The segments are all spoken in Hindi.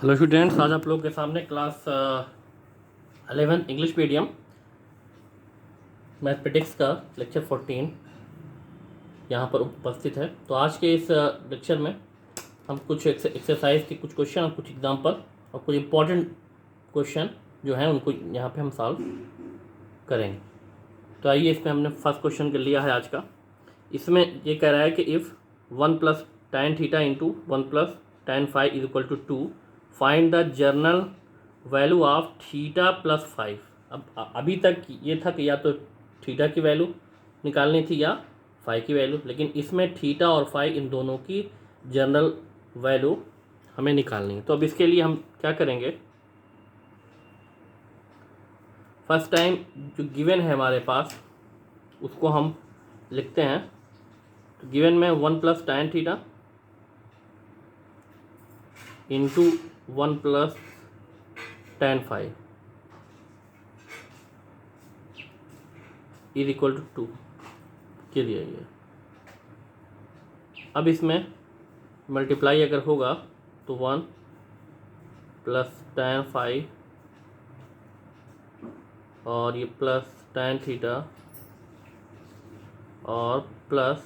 हेलो स्टूडेंट्स, आज आप लोगों के सामने क्लास 11 इंग्लिश मीडियम मैथमेटिक्स का लेक्चर 14 यहाँ पर उपस्थित है। तो आज के इस लेक्चर में हम कुछ एक्सरसाइज के कुछ क्वेश्चन और कुछ एग्जाम्पल और कुछ इम्पॉर्टेंट क्वेश्चन जो हैं उनको यहाँ पे हम सॉल्व करेंगे। तो आइए, इसमें हमने फर्स्ट क्वेश्चन कर लिया है आज का। इसमें ये कह रहा है कि if 1 + tan theta into 1 + tan phi is equal to 2, find the general value of theta plus 5। अब अभी तक ये था कि या तो थीटा की वैल्यू निकालनी थी या फाई की वैल्यू, लेकिन इसमें थीटा और फाई इन दोनों की जर्नल वैल्यू हमें निकालनी है। तो अब इसके लिए हम क्या करेंगे, फर्स्ट टाइम जो गिवन है हमारे पास उसको हम लिखते हैं। तो गिवन में 1 + tan theta into 1 + tan phi is equal to 2 के दिया गया। अब इसमें मल्टीप्लाई अगर होगा तो 1 + tan फाई और ये प्लस tan थीटा और plus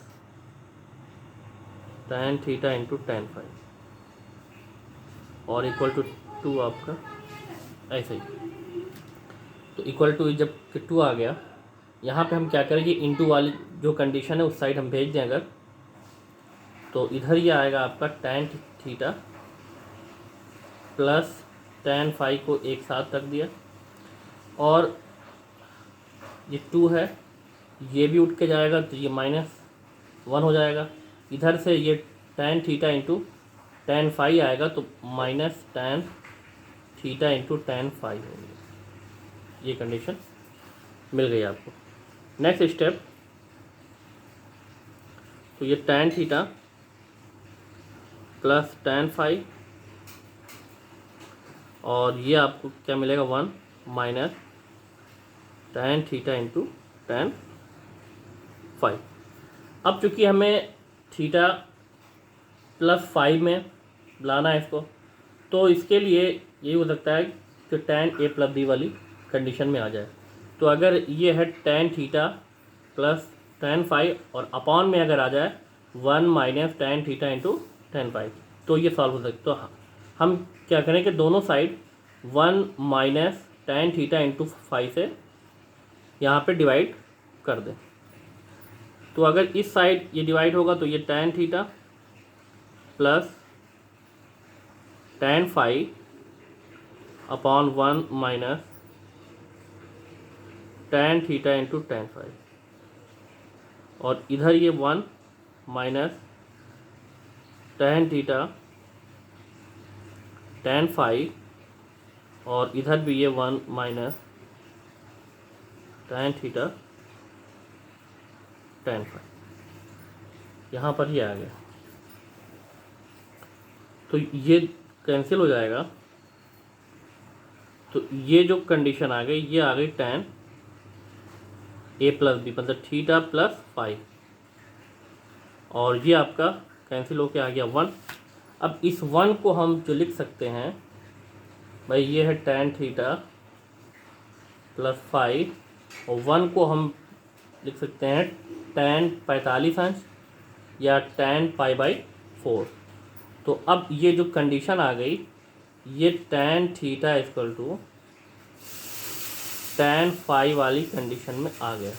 tan theta into tan phi और इक्वल टू 2 आपका ऐसे ही। तो इक्वल टू जब 2 आ गया, यहाँ पे हम क्या करेंगे, इंटू वाली जो कंडीशन है उस साइड हम भेज दें अगर, तो इधर ये आएगा आपका tan theta plus tan phi को एक साथ रख दिया और ये 2 है, ये भी उठ के जाएगा तो ये -1 हो जाएगा। इधर से ये tan theta into tan phi आएगा तो -tan theta into tan phi होगी। ये कंडीशन मिल गई आपको। नेक्स्ट स्टेप, तो ये tan theta plus tan phi और ये आपको क्या मिलेगा 1 minus tan theta into tan phi. अब चूँकि हमें थीटा प्लस 5 में लाना है इसको, तो इसके लिए ये हो सकता है कि tan a + b वाली कंडीशन में आ जाए। तो अगर ये है tan theta plus tan phi और अपॉन में अगर आ जाए 1 minus tan theta into tan phi, तो ये सॉल्व हो सकता। तो हम क्या करें कि दोनों side 1 minus tan theta into phi से यहाँ पे डिवाइड कर दें। तो अगर इस साइड ये डिवाइड होगा तो ये tan theta plus tan phi upon 1 minus tan theta into tan phi और इधर ये 1 minus tan theta tan phi और इधर भी ये 1 minus tan theta tan phi, यहाँ पर ये आ गया। तो ये कैंसिल हो जाएगा। तो ये जो कंडीशन आ गई, ये आ गई tan a + b मतलब थीटा प्लस फाई और ये आपका कैंसिल होके आ गया 1। अब इस 1 को हम जो लिख सकते हैं भाई, ये है tan थीटा प्लस फाई और 1 को हम लिख सकते हैं tan 45 अंश या tan π/4। तो अब ये जो कंडीशन आ गई, ये tan theta equal to tan phi वाली कंडीशन में आ गया।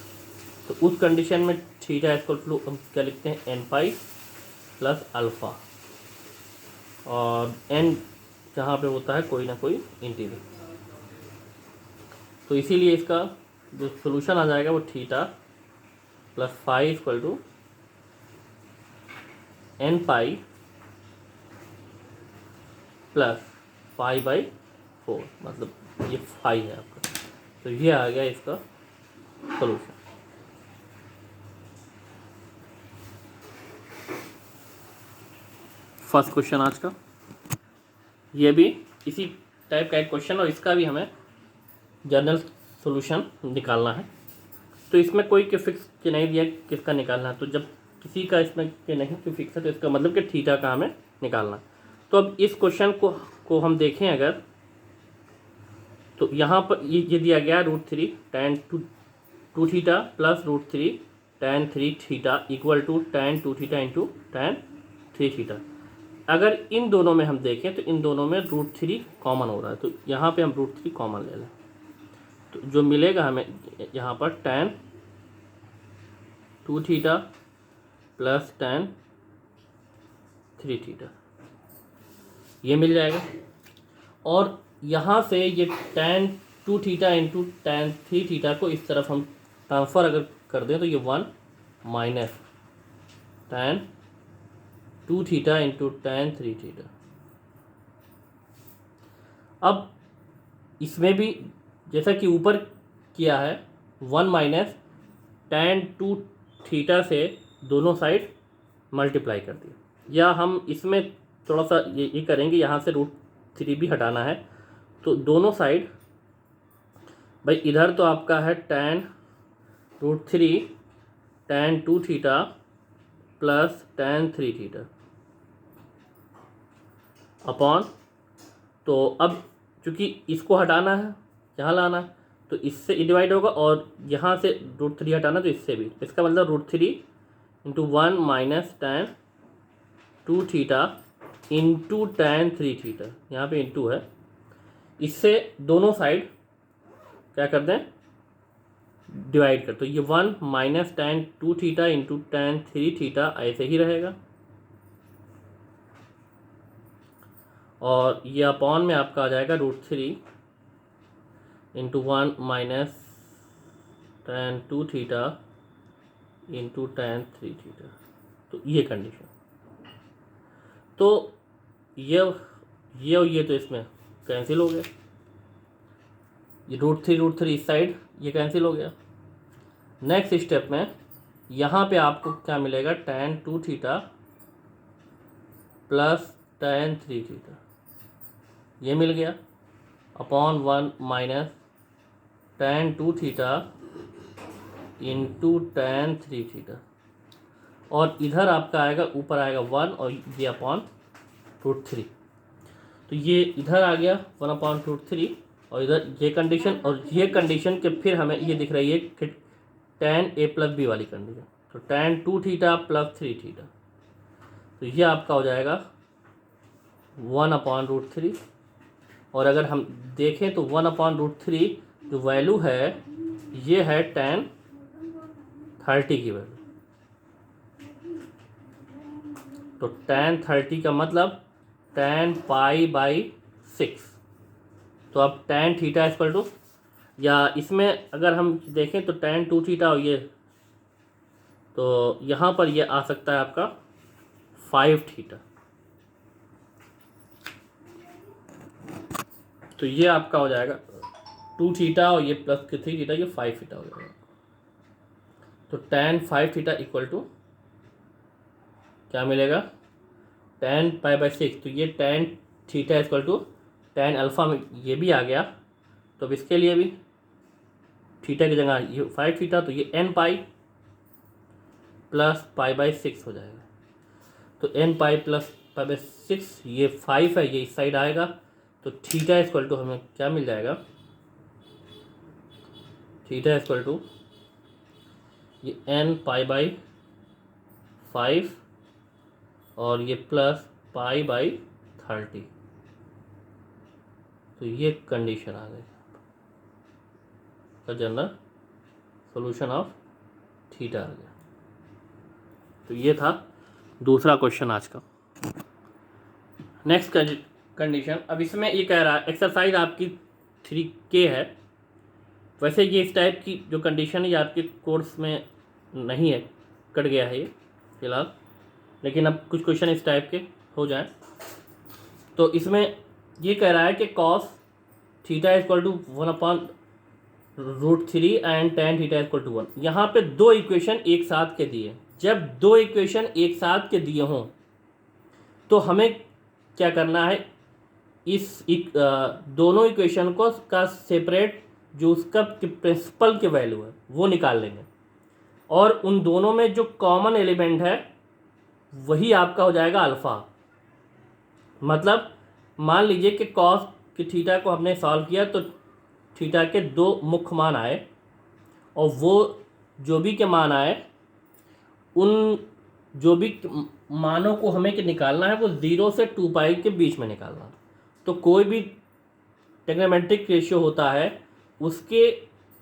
तो उस कंडीशन में थीटा इक्वल टू हम क्या लिखते हैं n पाई प्लस अल्फ़ा और n जहाँ पे होता है कोई ना कोई इंटीग्रल। तो इसीलिए इसका जो सोल्यूशन आ जाएगा वो theta plus phi equal to n pi plus π/4 मतलब ये फाई है आपका। तो ये आ गया इसका सोल्यूशन। फर्स्ट क्वेश्चन आज का ये भी इसी टाइप का एक क्वेश्चन और इसका भी हमें जनरल सॉल्यूशन निकालना है। तो इसमें कोई के फिक्स के नहीं दिया किसका निकालना है, तो जब किसी का इसमें के नहीं कि फिक्स है तो इसका मतलब कि थीटा का हमें निकालना है। तो अब इस क्वेश्चन को को हम देखें अगर, तो यहाँ पर ये दिया गया √3 tan 2 theta plus √3 tan 3 theta equal to tan 2 theta into tan 3 theta. अगर इन दोनों में हम देखें तो इन दोनों में √3 कॉमन हो रहा है, तो यहाँ पे हम √3 कॉमन ले लें, तो जो मिलेगा हमें यहाँ पर tan 2 theta plus tan 3 theta ये मिल जाएगा। और यहाँ से ये tan 2 theta into tan 3 theta को इस तरफ हम ट्रांसफ़र अगर कर दें तो ये 1 minus tan 2 theta into tan 3 theta. अब इसमें भी जैसा कि ऊपर किया है 1 माइनस tan 2 थीटा से दोनों साइड मल्टीप्लाई कर दिया, या हम इसमें थोड़ा सा ये करेंगे, यहाँ से √3 भी हटाना है, तो दोनों साइड भाई इधर तो आपका है tan √3 tan 2 theta plus tan 3 theta upon, तो अब चूँकि इसको हटाना है यहाँ लाना है तो इससे डिवाइड होगा, और यहाँ से √3 हटाना तो इससे भी, इसका मतलब √3 into 1 minus tan 2 theta into tan 3 theta, यहाँ पे इंटू है, इससे दोनों साइड क्या कर दें डिवाइड कर, तो ये 1 minus tan 2 theta into tan 3 theta ऐसे ही रहेगा, और ये अपॉन में आपका आ जाएगा √3 into 1 minus tan 2 theta into tan 3 theta. तो ये कंडीशन, तो ये और ये तो इसमें कैंसिल हो गया, ये √3 इस साइड ये कैंसिल हो गया। नेक्स्ट स्टेप में यहाँ पे आपको क्या मिलेगा tan 2 theta plus tan 3 theta ये मिल गया, upon 1 minus tan 2 theta into tan 3 theta, और इधर आपका आएगा ऊपर आएगा 1 और ये अपॉन √3, तो ये इधर आ गया 1 अपॉन √3, और इधर ये कंडीशन, और ये कंडीशन के फिर हमें ये दिख रही है कि tan a प्लस b वाली कंडीशन, तो tan 2 थीटा प्लस 3 थीटा, तो ये आपका हो जाएगा 1 अपॉन √3, और अगर हम देखें तो 1 अपॉन √3 जो वैल्यू है ये है tan 30 की वैल्यू, तो tan 30 का मतलब tan π/6, तो अब tan थीटा इक्वल टू, या इसमें अगर हम देखें तो tan 2 थीटा और ये, तो यहाँ पर ये आ सकता है आपका 5 थीटा, तो ये आपका हो जाएगा 2 थीटा और ये प्लस 3 थीटा, ये 5 थीटा हो जाएगा, तो tan 5 थीटा इक्वल टू क्या मिलेगा tan π/6, तो ये tan theta equal to tan alpha में ये भी आ गया, तो अब इसके लिए भी थीटा की जगह ये 5 थीटा, तो ये n पाई प्लस π/6 हो जाएगा, तो n पाई प्लस π/6 ये 5 है, ये इस साइड आएगा, तो थीटा इक्वल टू हमें क्या मिल जाएगा, थीटा इक्वल टू ये n π/5 और ये प्लस π/30, तो ये कंडीशन आ गई का जनरल सॉल्यूशन ऑफ थीटा आ गया। तो ये था दूसरा क्वेश्चन आज का। नेक्स्ट कंडीशन, अब इसमें ये कह रहा है एक्सरसाइज आपकी 3K है, वैसे ये इस टाइप की जो कंडीशन है ये आपके कोर्स में नहीं है, कट गया है ये फिलहाल, लेकिन अब कुछ क्वेश्चन इस टाइप के हो जाएं। तो इसमें ये कह रहा है कि cos theta equal to 1 upon √3 and tan theta equal to 1, यहाँ पे दो इक्वेशन एक साथ के दिए, जब दो इक्वेशन एक साथ के दिए हों तो हमें क्या करना है, इस दोनों इक्वेशन को का सेपरेट जो उसका प्रिंसिपल की वैल्यू है वो निकाल लेंगे, और उन दोनों में जो कॉमन एलिमेंट है वही आपका हो जाएगा अल्फ़ा। मतलब मान लीजिए कि कॉस कि थीटा को हमने सॉल्व किया तो थीटा के दो मुख्य मान आए, और वो जो भी के मान आए उन जो भी मानों को हमें कि निकालना है वो 0 से 2 पाई के बीच में निकालना है। तो कोई भी ट्रिग्नोमेट्रिक रेशियो होता है उसके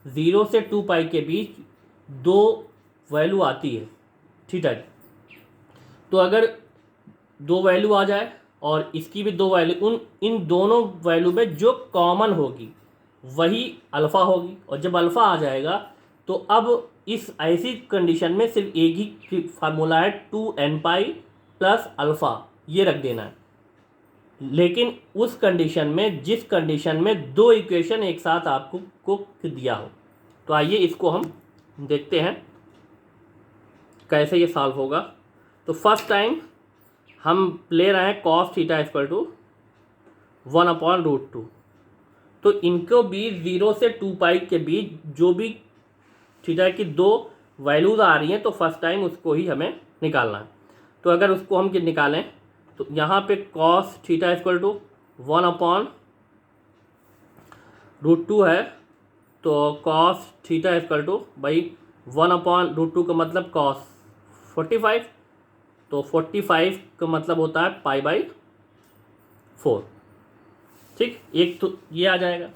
0 से 2 पाई के बीच दो वैल्यू आती है थीटा की। तो अगर दो वैल्यू आ जाए और इसकी भी दो वैल्यू, इन दोनों वैल्यू में जो कॉमन होगी वही अल्फ़ा होगी, और जब अल्फ़ा आ जाएगा तो अब इस ऐसी कंडीशन में सिर्फ एक ही फार्मूला है 2n पाई प्लस अल्फ़ा, ये रख देना है। लेकिन उस कंडीशन में, जिस कंडीशन में दो इक्वेशन एक साथ आपको को दिया हो। तो आइए इसको हम देखते हैं कैसे ये सॉल्व होगा। तो फर्स्ट टाइम हम ले रहे हैं कॉस थीटा इक्वल टू 1/√2। तो इनको भी 0 से 2 पाई के बीच जो भी थीटा की दो वैल्यूज आ रही हैं तो फर्स्ट टाइम उसको ही हमें निकालना है। तो अगर उसको हम निकालें तो यहाँ पे कॉस थीटा इक्वल टू 1/√2 है। तो कॉस थीटा इक्वल टू भाई 1/√2 का मतलब कॉस 45, तो 45 का मतलब होता है π/4। ठीक, एक तो ये आ जाएगा,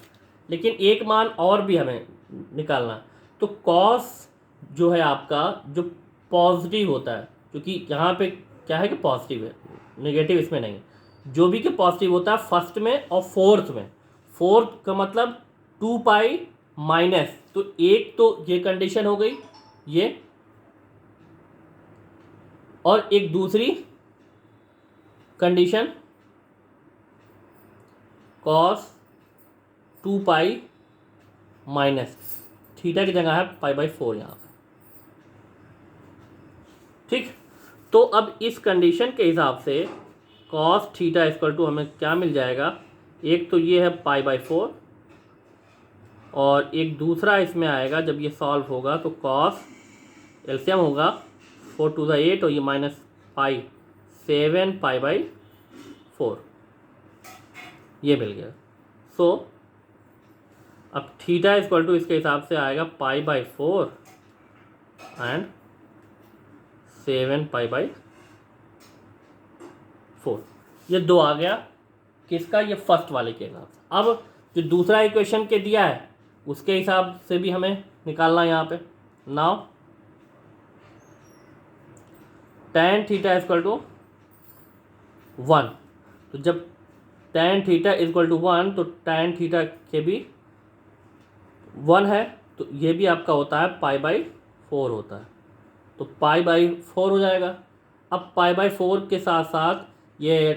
लेकिन एक मान और भी हमें निकालना है। तो कॉस जो है आपका जो पॉजिटिव होता है, क्योंकि यहाँ पे क्या है कि पॉजिटिव है, नेगेटिव इसमें नहीं है, जो भी कि पॉजिटिव होता है फर्स्ट में और फोर्थ में। फोर्थ का मतलब 2 पाई माइनस, तो एक तो ये कंडीशन हो गई ये, और एक दूसरी condition cos 2 pi minus, theta की जगह है π/4 यहाँ पे। ठीक, तो अब इस कंडीशन के हिसाब से कॉस थीटा इक्वल टू हमें क्या मिल जाएगा, एक तो ये है π/4 और एक दूसरा इसमें आएगा जब ये सॉल्व होगा तो कॉस एलसीएम होगा 4 to the 8 और ये माइनस पाई 7 π/4 ये मिल गया। सो अब थीटा इक्वल टू इसके हिसाब से आएगा π/4 एंड 7 π/4। ये दो आ गया किसका, ये फर्स्ट वाले के हिसाब से। अब जो दूसरा इक्वेशन के दिया है उसके हिसाब से भी हमें निकालना है यहाँ पे। Now tan theta equal to 1, तो जब tan थीटा इक्वल टू 1 तो tan थीटा के भी 1 है, तो ये भी आपका होता है π/4 होता है, तो π/4 हो जाएगा। अब π/4 के साथ साथ ये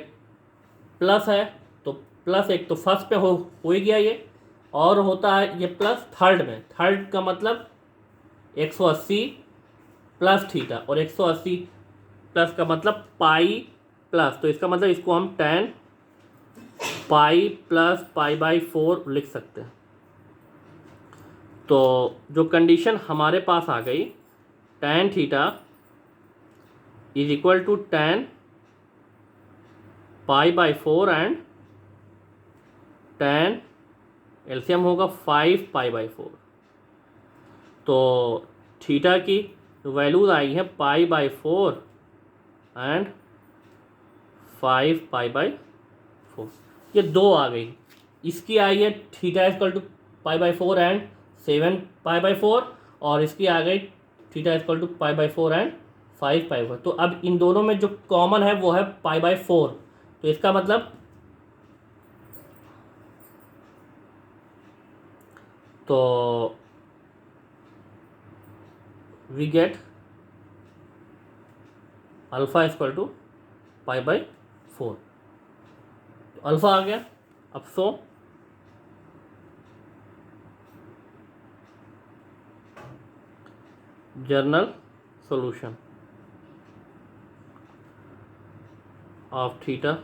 प्लस है, तो प्लस एक तो फर्स्ट पे हो ही गया ये, और होता है ये प्लस थर्ड में। थर्ड का मतलब 180 प्लस थीटा, और 180 प्लस का मतलब पाई प्लस, तो इसका मतलब इसको हम tan पाई प्लस π/4 लिख सकते हैं। तो जो कंडीशन हमारे पास आ गई, tan theta is equal to tan π/4 and tan LCM होगा 5 π/4। तो थीटा की वैल्यूज आई है π/4 एंड 5 π/4, ये दो आ गई। इसकी आई है थीटा इक्वल टू π/4 एंड 7 π/4, और इसकी आ गई थीटा इक्वल टू π/4 एंड 5 π/4। तो अब इन दोनों में जो कॉमन है वो है π/4, तो इसका मतलब तो we get alpha equal to π/4, तो अल्फा आ गया। अब so general solution of theta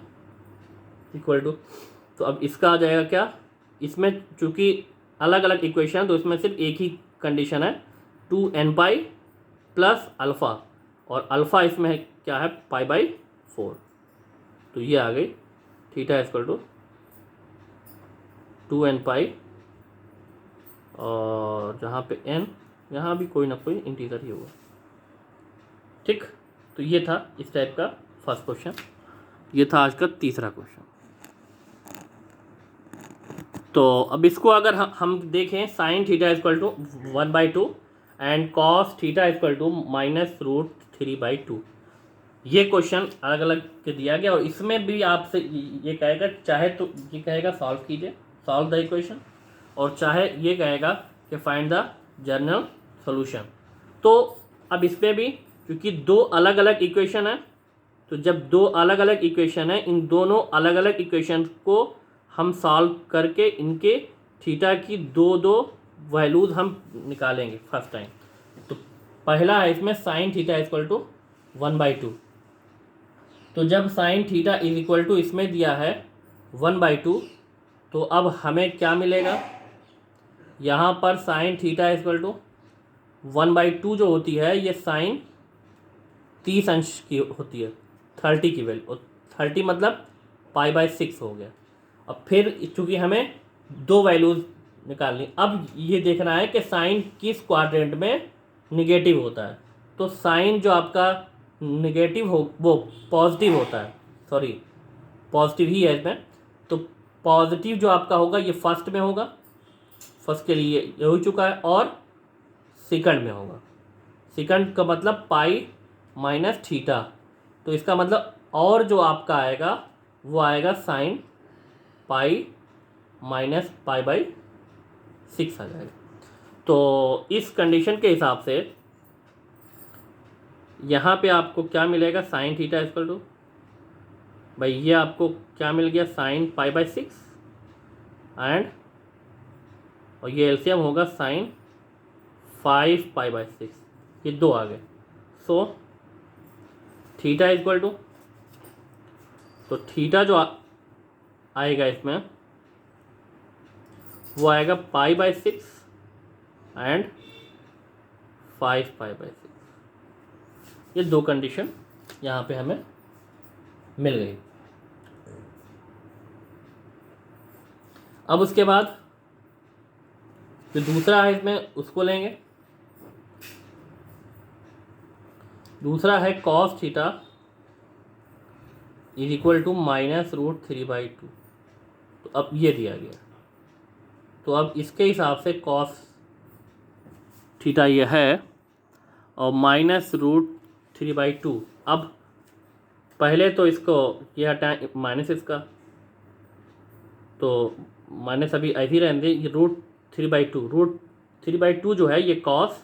equal to, तो अब इसका आ जाएगा क्या, इसमें चूंकि अलग अलग इक्वेशन तो इसमें सिर्फ एक ही कंडीशन है 2n पाई प्लस अल्फ़ा, और अल्फ़ा इसमें है क्या है π/4, तो ये आ गई थीटा इक्वल टू 2n पाई, और जहाँ पे n, यहाँ भी कोई ना कोई इंटीजर ही होगा। ठीक, तो ये था इस टाइप का फर्स्ट क्वेश्चन। ये था आज का तीसरा क्वेश्चन। तो अब इसको अगर हम देखें, sine theta equal to 1/2 and cos theta equal to -√3/2, ये क्वेश्चन अलग अलग के दिया गया, और इसमें भी आपसे ये कहेगा, चाहे तो ये कहेगा सॉल्व कीजिए, सॉल्व द इक्वेशन, और चाहे ये कहेगा कि फाइंड द जनरल सॉल्यूशन। तो अब इसमें भी क्योंकि दो अलग अलग इक्वेशन है, तो जब दो अलग अलग इक्वेशन है, इन दोनों अलग अलग इक्वेशन को हम सॉल्व करके इनके थीटा की दो वैल्यूज हम निकालेंगे फर्स्ट टाइम। तो पहला है इसमें साइन थीटा इक्वल टू 1/2। तो जब sine theta is equal to इसमें दिया है 1/2, तो अब हमें क्या मिलेगा, यहाँ पर साइन थीटा इक्वल टू 1/2 जो होती है, ये साइन 30 अंश की होती है, 30 की वैल्यू, और 30 मतलब π/6 हो गया। अब फिर चूँकि हमें दो वैल्यूज निकालनी, अब ये देखना है कि साइन किस क्वाड्रेंट में निगेटिव होता है। तो साइन जो आपका निगेटिव हो वो पॉजिटिव होता है, सॉरी पॉजिटिव ही है इसमें। तो पॉजिटिव जो आपका होगा ये फर्स्ट में होगा, फर्स्ट के लिए ये हो चुका है, और सेकंड में होगा। सेकंड का मतलब π-θ, तो इसका मतलब और जो आपका आएगा वो आएगा साइन π-π/6 आ जाएगा। तो इस कंडीशन के हिसाब से यहाँ पे आपको क्या मिलेगा, साइन थीटा इक्वल टू, भाई ये आपको क्या मिल गया, साइन π/6 एंड, और ये एलसीएम होगा साइन 5π/6, ये दो आ गए। सो थीटा इक्वल टू, तो थीटा जो आएगा इसमें वो आएगा π/6 एंड 5π/6। ये दो कंडीशन यहाँ पे हमें मिल गई। अब उसके बाद जो दूसरा है इसमें उसको लेंगे। दूसरा है cos theta is equal to -√3/2। तो अब ये दिया गया, तो अब इसके हिसाब से कॉस थीटा ये है, और -√3/2। अब पहले तो इसको ये हटाएं, माइनस इसका, तो माइनस अभी ऐसे ही रहने दें। ये √3/2 जो है ये कॉस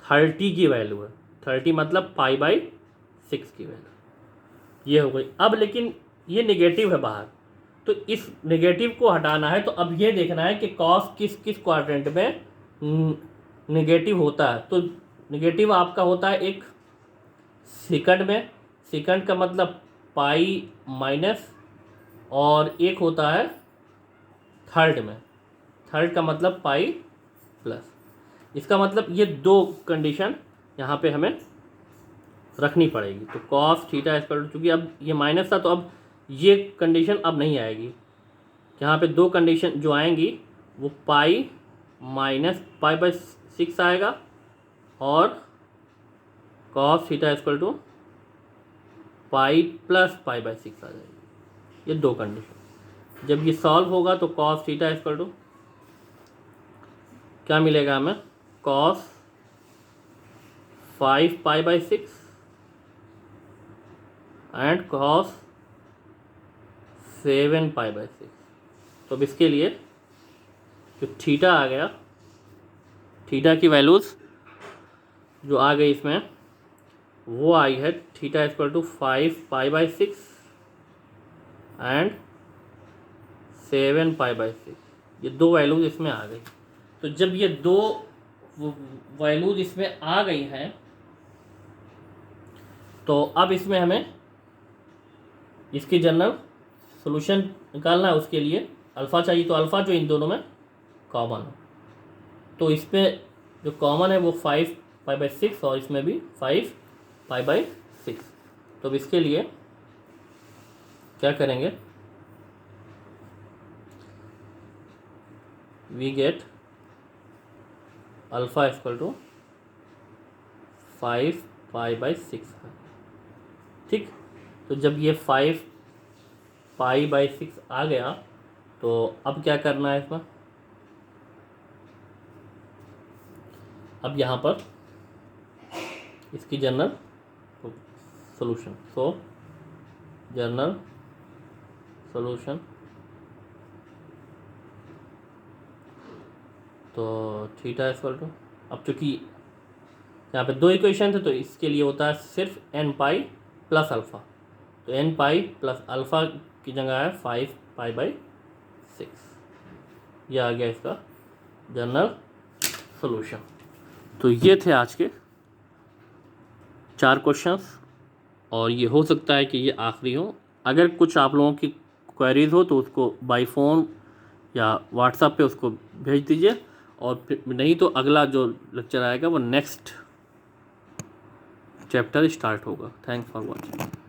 30 की वैल्यू है, 30 मतलब π/6 की वैल्यू ये हो गई। अब लेकिन ये नेगेटिव है बाहर, तो इस नेगेटिव को हटाना है। तो अब ये देखना है कि कॉस किस किस क्वाड्रेंट में नेगेटिव होता है। तो नेगेटिव आपका होता है एक सेकंड में, सेकंड का मतलब π-, और एक होता है थर्ड में, थर्ड का मतलब π+। इसका मतलब ये दो कंडीशन यहाँ पे हमें रखनी पड़ेगी। तो कॉस थीटा इक्वल टू, चूँकि अब ये माइनस था तो अब ये कंडीशन अब नहीं आएगी। यहाँ पे दो कंडीशन जो आएंगी वो π-π/6 आएगा, और कॉस थीटा इक्वल टू π+π/6 आ जाएगी। ये दो कंडीशन जब ये सॉल्व होगा तो कॉस थीटा इक्वल टू क्या मिलेगा हमें, कॉस 5π/6 एंड कॉस 7π/6। तो अब इसके लिए जो थीटा आ गया, थीटा की वैल्यूज़ जो आ गई इसमें वो आई है थीटा इक्वल टू 5π/6 एंड 7π/6। ये दो वैल्यूज़ इसमें आ गई। तो जब ये दो वैल्यूज़ इसमें आ गई हैं तो अब इसमें हमें इसकी जनरल सॉल्यूशन निकालना है। उसके लिए अल्फ़ा चाहिए, तो अल्फ़ा जो इन दोनों में कॉमन है, तो इसमें जो कॉमन है वो 5π/6 और इसमें भी 5π/6। तो अब इसके लिए क्या करेंगे, we get alpha equal to 5 pi by 6 है। ठीक, तो जब ये 5 पाई बाई 6 आ गया तो अब क्या करना है इसमें, अब यहाँ पर इसकी जनरल सॉल्यूशन, सो जनरल सॉल्यूशन, तो थीटा इक्वल टू, अब चूँकि यहाँ पे दो इक्वेशन थे तो इसके लिए होता है सिर्फ एन पाई प्लस अल्फ़ा, तो एन पाई प्लस अल्फ़ा की जगह है 5 पाई बाई 6, यह आ गया इसका जनरल सॉल्यूशन। तो ये थे आज के 4 क्वेश्चंस, और ये हो सकता है कि ये आखिरी हो। अगर कुछ आप लोगों की क्वेरीज हो तो उसको बाय फ़ोन या व्हाट्सएप पे उसको भेज दीजिए, और फिर नहीं तो अगला जो लेक्चर आएगा वो नेक्स्ट चैप्टर स्टार्ट होगा। Thanks for watching.